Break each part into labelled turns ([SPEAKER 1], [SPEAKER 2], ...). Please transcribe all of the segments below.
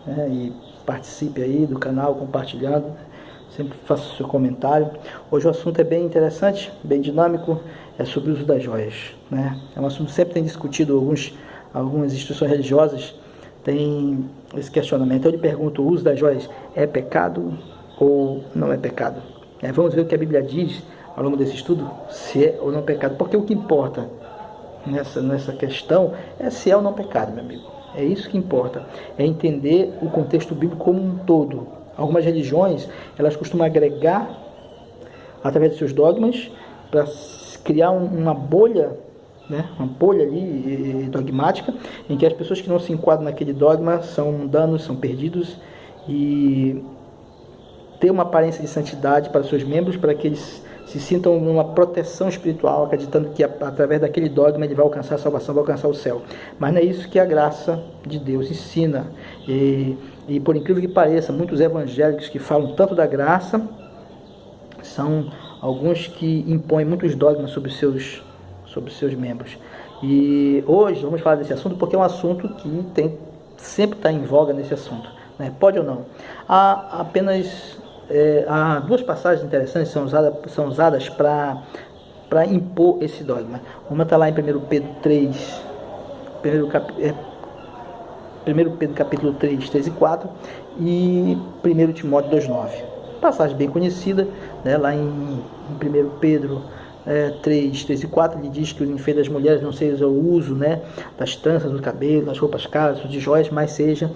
[SPEAKER 1] né? E participe aí do canal, compartilhando, sempre faça o seu comentário. Hoje o assunto é bem interessante, bem dinâmico, é sobre o uso das joias, né? É um assunto que sempre tem discutido, algumas instituições religiosas têm esse questionamento. Eu lhe pergunto, o uso das joias é pecado ou não é pecado? Vamos ver o que a Bíblia diz ao longo desse estudo, se é ou não pecado, porque o que importa nessa questão é se é ou não pecado, meu amigo. É isso que importa, é entender o contexto bíblico como um todo. Algumas religiões, elas costumam agregar, através de seus dogmas, para criar uma bolha, né? Uma bolha ali dogmática, em que as pessoas que não se enquadram naquele dogma são mundanos, são perdidos, e ter uma aparência de santidade para seus membros, para que eles se sintam numa proteção espiritual, acreditando que através daquele dogma ele vai alcançar a salvação, vai alcançar o céu. Mas não é isso que a graça de Deus ensina. E por incrível que pareça, muitos evangélicos que falam tanto da graça são alguns que impõem muitos dogmas sobre os seus membros. E hoje vamos falar desse assunto porque é um assunto que sempre está em voga nesse assunto, né? Pode ou não? Há duas passagens interessantes que são usadas para impor esse dogma. Uma está lá em 1 Pedro 3, 1 Pedro capítulo 3, 3 e 4, e 1 Timóteo 2, 9. Passagem bem conhecida, né? Lá em 1 Pedro 3, 3 e 4, ele diz que o enfeite das mulheres não seja o uso, né, das tranças do cabelo, das roupas caras, de joias, mas seja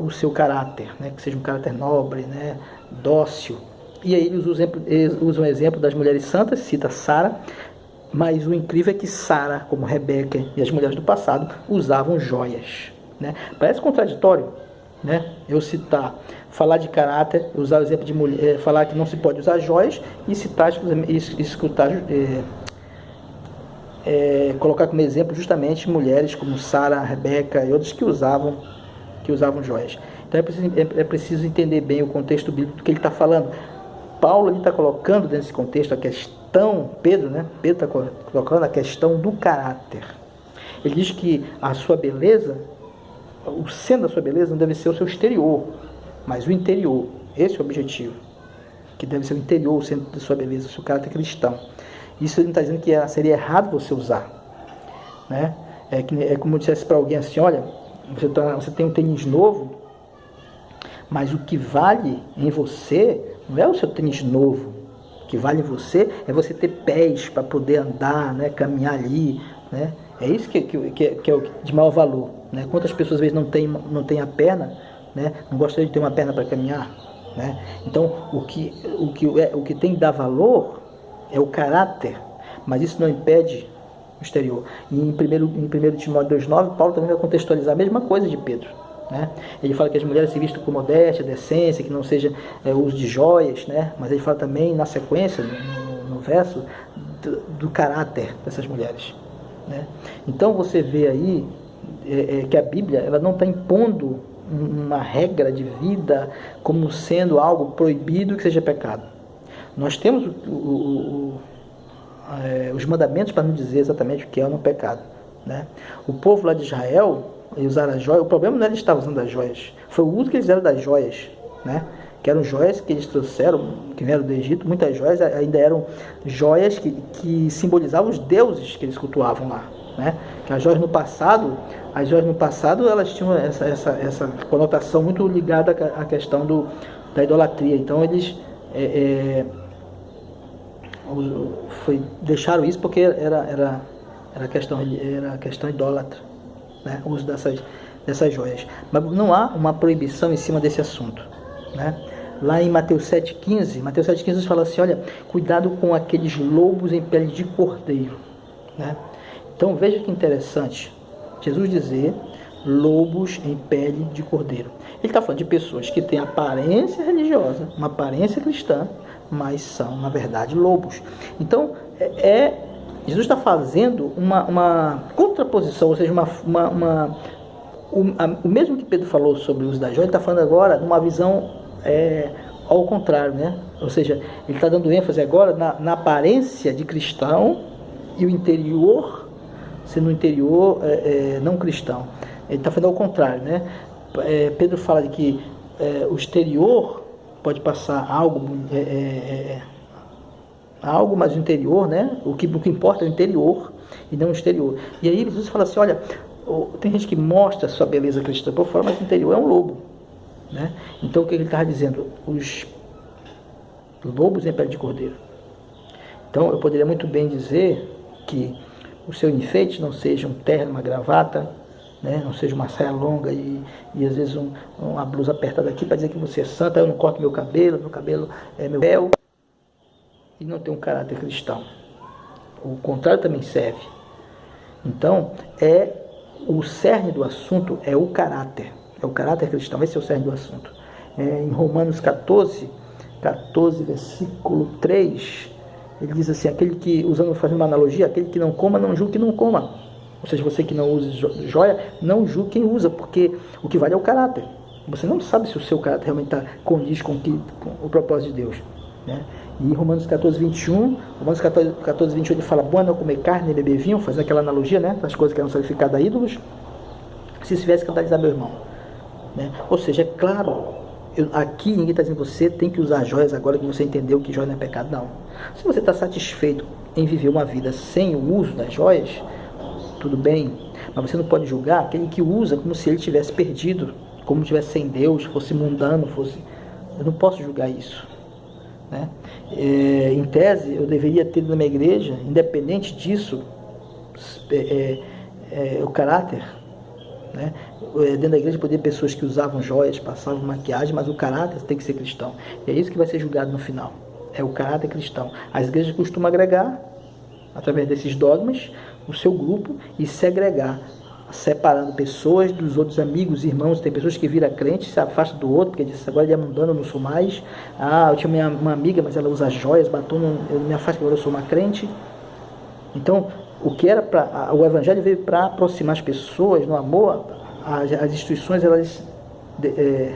[SPEAKER 1] o seu caráter, né, que seja um caráter nobre, né, dócil. E aí eles usam o exemplo das mulheres santas, cita Sara, mas o incrível é que Sara, como Rebeca e as mulheres do passado, usavam joias, né? Parece contraditório, né? Eu falar de caráter, usar o exemplo de mulher, falar que não se pode usar joias, e citar, colocar como exemplo justamente mulheres como Sara, Rebeca e outros que usavam joias. Então é preciso entender bem o contexto bíblico do que ele está falando. Paulo está colocando dentro desse contexto a questão, Pedro está colocando a questão do caráter. Ele diz que a sua beleza, o centro da sua beleza não deve ser o seu exterior, mas o interior. Esse é o objetivo, que deve ser o interior, o centro da sua beleza, o seu caráter cristão. Isso ele não está dizendo que seria errado você usar, né? É como eu dissesse para alguém assim: olha, você tem um tênis novo, mas o que vale em você não é o seu tênis novo. O que vale em você é você ter pés para poder andar, né, caminhar ali, né? É isso que é o de maior valor, né? Quantas pessoas às vezes não tem a perna, né? Não gostariam de ter uma perna para caminhar, né? Então o que tem que dar valor é o caráter, mas isso não impede o exterior. E em 1 Timóteo 2,9, Paulo também vai contextualizar a mesma coisa de Pedro, né? Ele fala que as mulheres se vistam com modéstia, decência, que não seja o uso de joias, né? Mas ele fala também na sequência, no verso, do caráter dessas mulheres, né? Então você vê aí que a Bíblia ela não está impondo uma regra de vida como sendo algo proibido que seja pecado. Nós temos os mandamentos para nos dizer exatamente o que é ou não pecado, né? O povo lá de Israel, eles usaram as joias. O problema não é eles estarem usando as joias, foi o uso que eles fizeram das joias, né? Que eram joias que eles trouxeram, que vieram do Egito. Muitas joias ainda eram joias que simbolizavam os deuses que eles cultuavam lá, né? Que as joias no passado elas tinham essa conotação muito ligada à questão da idolatria. Então eles deixaram isso porque era questão idólatra, né? O uso dessas joias. Mas não há uma proibição em cima desse assunto, né? Lá em Mateus 7,15 fala assim: olha, cuidado com aqueles lobos em pele de cordeiro, né? Então veja que interessante Jesus dizer lobos em pele de cordeiro. Ele está falando de pessoas que têm aparência religiosa, uma aparência cristã, mas são, na verdade, lobos. Então, Jesus está fazendo uma contraposição, ou seja, o mesmo que Pedro falou sobre o uso da joia, ele está falando agora numa visão ao contrário, né? Ou seja, ele está dando ênfase agora na aparência de cristão e o interior sendo um interior não cristão. Ele está falando ao contrário, né? Pedro fala de que o exterior pode passar algo, mas o interior, né? O que importa é o interior e não o exterior. E aí Jesus fala assim, olha, tem gente que mostra a sua beleza cristã por fora, mas o interior é um lobo, né? Então o que ele estava dizendo? Os lobos em pele de cordeiro. Então eu poderia muito bem dizer que o seu enfeite não seja um terno, uma gravata, né? Não seja uma saia longa e às vezes uma blusa apertada aqui para dizer que você é santa, eu não corto meu cabelo é meu véu, e não tem um caráter cristão. O contrário também serve. Então, o cerne do assunto é o caráter cristão, esse é o cerne do assunto. Em Romanos 14, versículo 3, ele diz assim, fazendo uma analogia, aquele que não coma, não julgue que não coma. Ou seja, você que não usa joia, não julgue quem usa, porque o que vale é o caráter. Você não sabe se o seu caráter realmente condiz com o propósito de Deus, né? E Romanos 14, 21, ele fala, bom é não comer carne nem beber vinho, fazendo aquela analogia, né, das coisas que eram sacrificadas a ídolos, se estivesse escandalizar meu irmão, né? Ou seja, é claro, aqui ninguém está dizendo você tem que usar joias agora que você entendeu que joia não é pecado, não. Se você está satisfeito em viver uma vida sem o uso das joias, tudo bem, mas você não pode julgar aquele que usa como se ele tivesse perdido, como tivesse sem Deus, fosse mundano, eu não posso julgar isso, né? Em tese, eu deveria ter na minha igreja, independente disso, o caráter, né? Dentro da igreja poderia ter pessoas que usavam joias, passavam maquiagem, mas o caráter tem que ser cristão. E é isso que vai ser julgado no final, é o caráter cristão. As igrejas costumam agregar, através desses dogmas, o seu grupo e segregar, separando pessoas dos outros amigos, irmãos. Tem pessoas que viram crente, se afastam do outro, porque diz, agora ele é mundano, eu não sou mais. Eu tinha uma amiga, mas ela usa joias, batom, eu me afasto, agora eu sou uma crente. Então, o evangelho veio para aproximar as pessoas no amor. As instituições, elas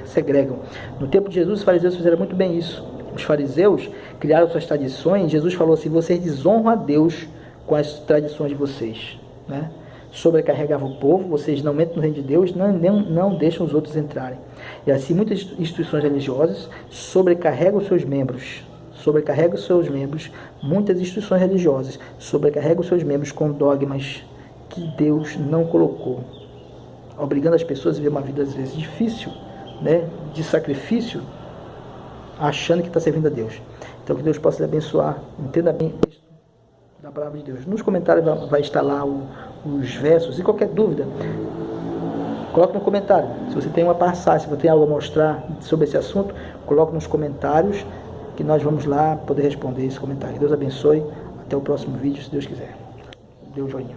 [SPEAKER 1] segregam. No tempo de Jesus, os fariseus fizeram muito bem isso. Os fariseus criaram suas tradições. Jesus falou assim, vocês desonram a Deus com as tradições de vocês, né? Sobrecarregavam o povo, vocês não entram no reino de Deus, não deixam os outros entrarem. E assim muitas instituições religiosas sobrecarregam os seus membros, muitas instituições religiosas sobrecarregam os seus membros com dogmas que Deus não colocou, obrigando as pessoas a viver uma vida às vezes difícil, né, de sacrifício, achando que está servindo a Deus. Então que Deus possa lhe abençoar, entenda bem da palavra de Deus. Nos comentários vai estar lá os versos, e qualquer dúvida, coloque no comentário. Se você tem uma passagem, se você tem algo a mostrar sobre esse assunto, coloque nos comentários, que nós vamos lá poder responder esse comentário. Deus abençoe, até o próximo vídeo, se Deus quiser. Dê um joinha.